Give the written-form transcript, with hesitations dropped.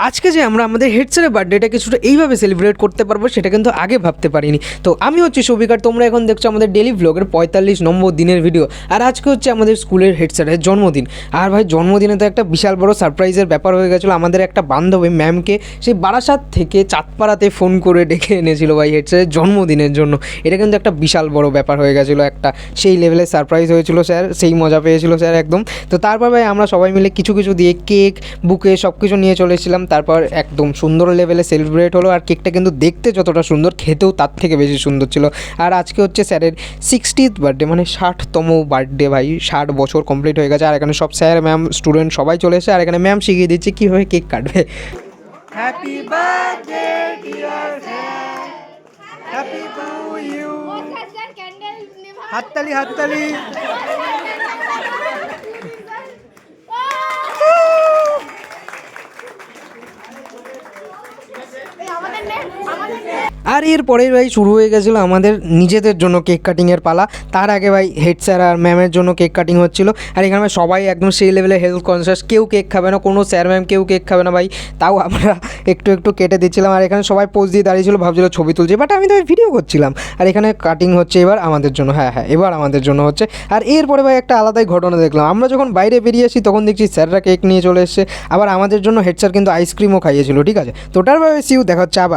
আজকে যে আমরা আমাদের হেড স্যারের বার্থডেটা কিছুটা এইভাবে সেলিব্রেট করতে পারবো সেটা কিন্তু আগে ভাবতে পারিনি। তো আমি হচ্ছি সবিকার, তোমরা এখন দেখছো আমাদের ডেলি ভ্লগের 45 নম্বর দিনের ভিডিও। আর আজকে হচ্ছে আমাদের স্কুলের হেড স্যারের জন্মদিন। আর ভাই জন্মদিনে তো একটা বিশাল বড় সারপ্রাইজের ব্যাপার হয়ে গেছিলো। আমাদের একটা বান্ধবী ম্যামকে সেই বারাসাত থেকে চাঁদপাড়াতে ফোন করে ডেকে এনেছিল ভাই হেড স্যারের জন্মদিনের জন্য। এটা কিন্তু একটা বিশাল বড় ব্যাপার হয়ে গেছিলো, একটা সেই লেভেলের সারপ্রাইজ হয়েছিল স্যার, সেই মজা পেয়েছিল স্যার একদম। তো তারপর ভাই আমরা সবাই মিলে কিছু কিছু দিয়ে কেক বুকে সব কিছু নিয়ে চলে এসেছিলাম। তারপর একদম সুন্দর লেভেলে সেলিব্রেট হলো। আর কেকটা কিন্তু দেখতে যতটা সুন্দর, খেতেও তার থেকে বেশি সুন্দর ছিল। আর আজকে হচ্ছে স্যারের 60th বার্থডে, মানে 60তম বার্থডে ভাই, 60 বছর কমপ্লিট হয়ে গেছে। আর এখানে সব স্যার ম্যাম স্টুডেন্ট সবাই চলে এসেছে। আর এখানে ম্যাম শিখিয়ে দিচ্ছে কীভাবে কেক কাটবে। Happy birthday dear sir, happy to you. হাততালি হাততালি। আর এরপরেই ভাই শুরু হয়ে গেছিলো আমাদের নিজেদের জন্য কেক কাটিংয়ের পালা। তার আগে ভাই হেড স্যার আর ম্যামের জন্য কেক কাটিং হচ্ছিলো। আর এখানে সবাই একদম সেই লেভেলে হেলথ কনসিয়াস, কেউ কেক খাবে না, কোনো স্যার ম্যাম কেউ কেক খাবে না ভাই, তাও আমরা একটু একটু কেটে দিচ্ছিলাম। আর এখানে সবাই পোজ দিয়ে দাঁড়িয়েছিলো, ভাবছিলো ছবি তুলছি, বাট আমি তো ভিডিও করছিলাম। আর এখানে কাটিং হচ্ছে এবার আমাদের জন্য, হ্যাঁ এবার আমাদের জন্য হচ্ছে। আর এরপরে ভাই একটা আলাদাই ঘটনা দেখলাম, আমরা যখন বাইরে বেরিয়ে আসি তখন দেখছি স্যাররা কেক নিয়ে চলে এসছে। আবার আমাদের জন্য হেড স্যার কিন্তু আইসক্রিমও খাইয়েছিল, ঠিক আছে। তো ওটার ভাবে সিউ দেখা হচ্ছে আবার।